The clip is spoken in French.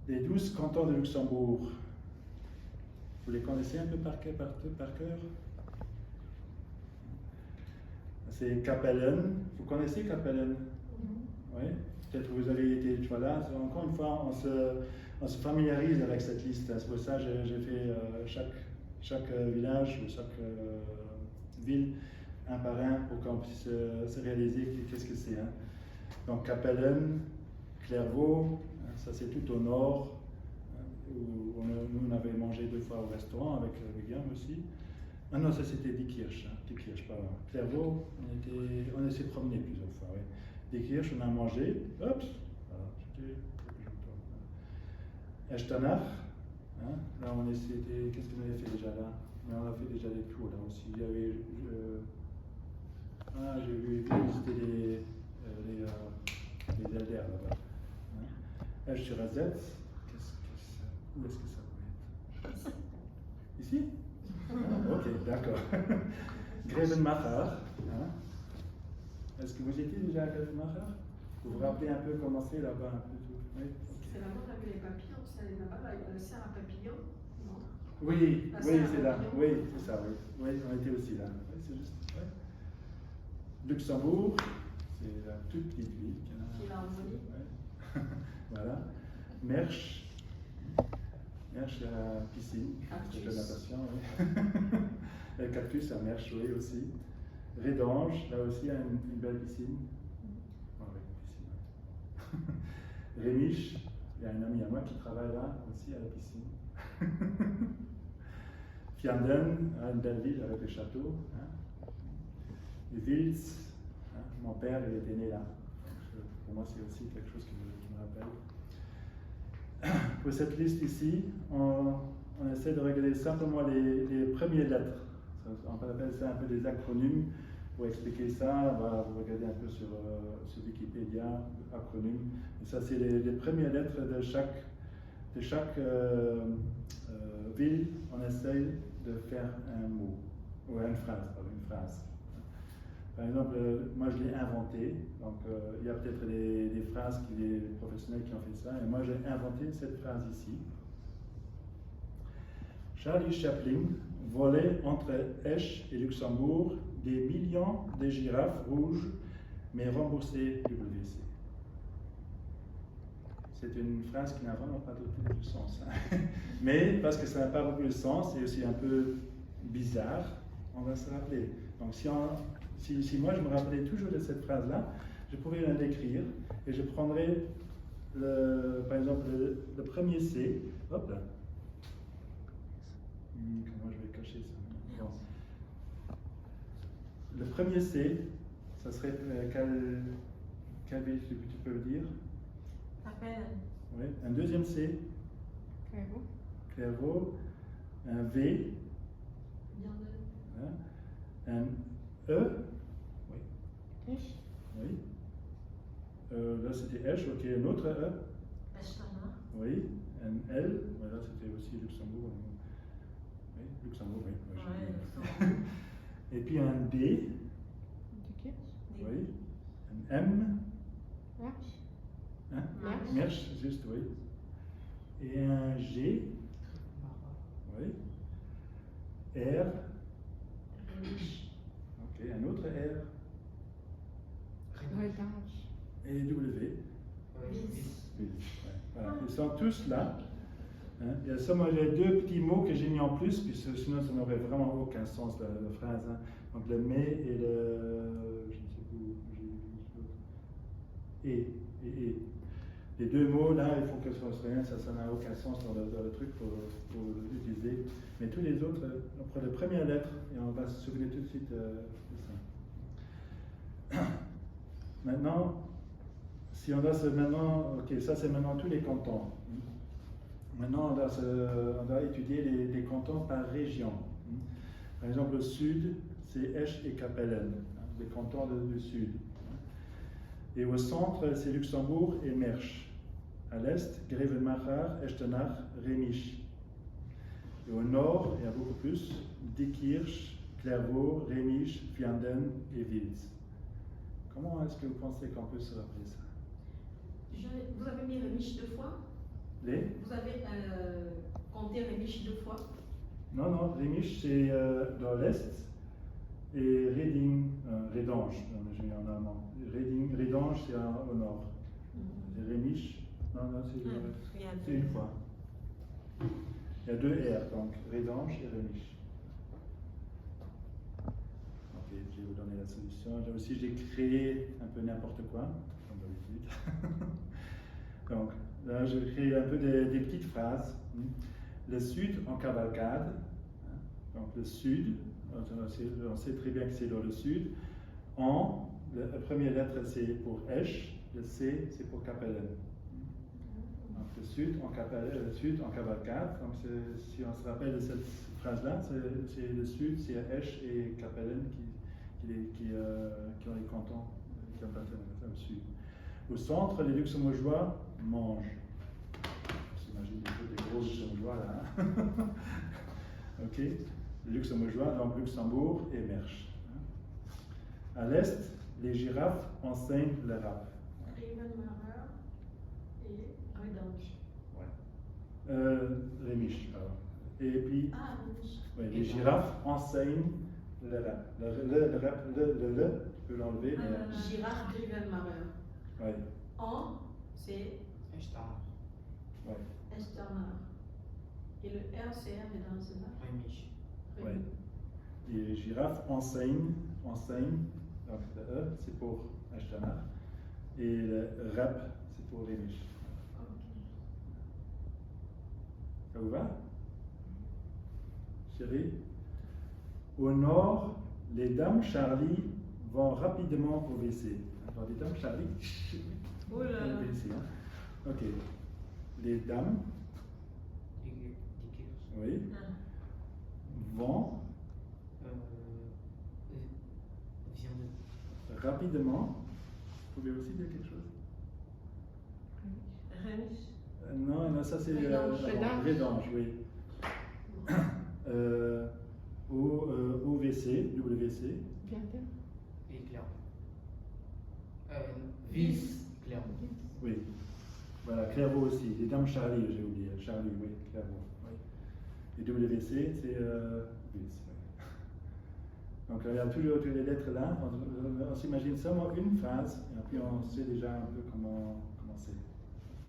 les 12 cantons de Luxembourg. Vous les connaissez un peu par cœur? C'est Kapellen. Vous connaissez Kapellen? Oui. Peut-être que vous avez été une fois là. Encore une fois, on se familiarise avec cette liste. C'est pour ça que j'ai fait chaque village ou chaque ville un par un pour qu'on puisse se réaliser qu'est-ce que c'est. Hein. Donc Kapellen, Clairvaux, ça c'est tout au nord, où nous on avait mangé 2 fois au restaurant avec Guillaume aussi. Ah non, ça c'était Diekirch, pardon. Clairvaux, on s'est promené plusieurs fois. Oui. Diekirch, on a mangé. Oups, Echternach, hein, là on était, qu'est-ce qu'on avait fait déjà là? Mais on a fait déjà des tours là aussi. Il y avait, j'ai visité les Elders là-bas. Hein. Esch-sur-Azette, où est-ce que ça peut être? Ici? Ah, ok, d'accord. Grevenmacher. Hein. Est-ce que vous étiez déjà à Grevenmacher? Vous vous rappelez un peu comment c'est là-bas un peu tout? Oui. C'est là-bas avec les papillons, c'est là-bas, le cerf à papillons, non? Oui, c'est là. Oui, c'est ça, oui. Oui, on était aussi là. Oui, c'est juste. Ouais. Luxembourg, c'est la toute petite ville. Qui est là en Wallonie. Ouais. Voilà. Mersch, la piscine, de natation, oui. Le cactus à Mersch, oui, aussi. Rédange, là aussi, une belle piscine. Oh, oui, piscine. Rémiche, il y a un ami à moi qui travaille là aussi à la piscine. Vianden, une belle ville avec le château. Hein. Wils, hein, mon père il était né là. Donc, pour moi c'est aussi quelque chose qui me rappelle. Pour cette liste ici, on essaie de regarder simplement les premières lettres. On appelle ça un peu des acronymes. Pour expliquer ça, on va regarder un peu sur Wikipédia, acronymes. Et ça, c'est les premières lettres de chaque ville. On essaye de faire un mot, ou une phrase. Par exemple, moi je l'ai inventé, donc il y a peut-être des phrases, des professionnels qui ont fait ça, et moi j'ai inventé cette phrase ici. Charlie Chaplin volait entre Esch et Luxembourg des millions de girafes rouges, mais remboursées WC. C'est une phrase qui n'a vraiment pas beaucoup de sens. Hein. Mais parce que ça n'a pas beaucoup de sens, c'est aussi un peu bizarre, on va se rappeler. Donc si moi je me rappelais toujours de cette phrase-là, je pourrais la décrire et je prendrais par exemple le premier C. Hop là. Comment je vais cacher ça? Bon. Le premier C, ça serait quelle ville tu peux le dire? Kapellen. Oui. Un deuxième C. Clairvaux. Un V. Voilà. Un E. Oui. Esch. Oui. Là c'était Esch, ok. Un autre E. Echternach. Oui. Un L. Voilà, c'était aussi Luxembourg. Oui, Luxembourg, oui. Ouais, Et puis un D. Oui. Un M. Mersch. Hein? Mersch. Mersch, juste, oui. Et un G. Oui. R. Rémiche. Ok, un autre R. Redange. Et W. Wils. Oui, ouais. Voilà. Ils sont tous là. Hein? Il y a seulement les 2 petits mots que j'ai mis en plus, puisque sinon ça n'aurait vraiment aucun sens la phrase. Hein? Donc le mais et le. Je ne sais plus où j'ai mis l'autre. Et. Les 2 mots là, il faut que ce soit rien, ça n'a aucun sens dans le truc pour l'utiliser. Mais tous les autres, on prend la première lettre et on va se souvenir tout de suite de ça. Maintenant, si on doit ok, ça c'est maintenant tous les cantons. Maintenant, on doit étudier les cantons par région. Par exemple, le sud, c'est Esch et Kapellen, les cantons du sud. Et au centre, c'est Luxembourg et Mersch. À l'est, Grevenmacher, Echternach, Rémiche. Et au nord, il y a beaucoup plus, Diekirch, Clairvaux, Rémiche, Vianden et Wils. Comment est-ce que vous pensez qu'on peut se rappeler ça? Vous avez mis Rémiche 2 fois? Les compter Rémiche 2 fois? Non, non, Rémiche c'est dans l'est et Reding, Redange, je mets en allemand. Redange c'est au nord. Et Rémiche, non, non, c'est une fois. Il y a 2 R, donc Redange et Rémiche. Ok, je vais vous donner la solution. Là aussi, j'ai créé un peu n'importe quoi, comme d'habitude. Donc, là, je crée un peu des petites phrases. Le sud en cavalcade. Donc, le sud, on sait très bien que c'est dans le sud. En, la première lettre, c'est pour Esch. Le C, c'est pour Capellen. Donc, le sud en cavalcade. Donc, si on se rappelle de cette phrase-là, c'est le sud, c'est Esch et Capellen qui ont les cantons qui appartiennent au sud. Au centre, les luxembourgeois mangent. J'imagine des gros luxembourgeois là. Hein? Ok. Les luxembourgeois, donc Luxembourg et Mersch. À l'est, les girafes enseignent le rap. Grevenmacher et Redange. Ouais. Rémiche, pardon. Et puis, Rémiche. ouais, les girafes enseignent le rap. Le rap, tu peux l'enlever. Mais... Girafe Grevenmacher. Ouais. En, c'est Echternach. Ouais. Echternach. Et le R, c'est Redange, c'est ça? Rémiche. Ouais. Et les girafes enseignent, donc le E c'est pour Echternach et le rap c'est pour Rémiche. Ok. Ça vous va? Chérie? Au nord, les dames Charlie vont rapidement au WC. Alors, les dames Charlie Oh là là. au WC. Hein? Ok. Les dames, oui, vont rapidement. Vous pouvez aussi dire quelque chose? Rémiche. Non, non, ça c'est Redange. Redange, oui. Au WC, WC. Et Clermont. Vis, Clermont. Oui. Voilà, Clairvaux aussi. Les dames Charlie, j'ai oublié. Charlie, oui, Clairvaux. Oui. Et WC, c'est Vis. Oui. Donc il y a toujours toutes les lettres là. On s'imagine seulement une phrase, et puis on sait déjà un peu comment c'est.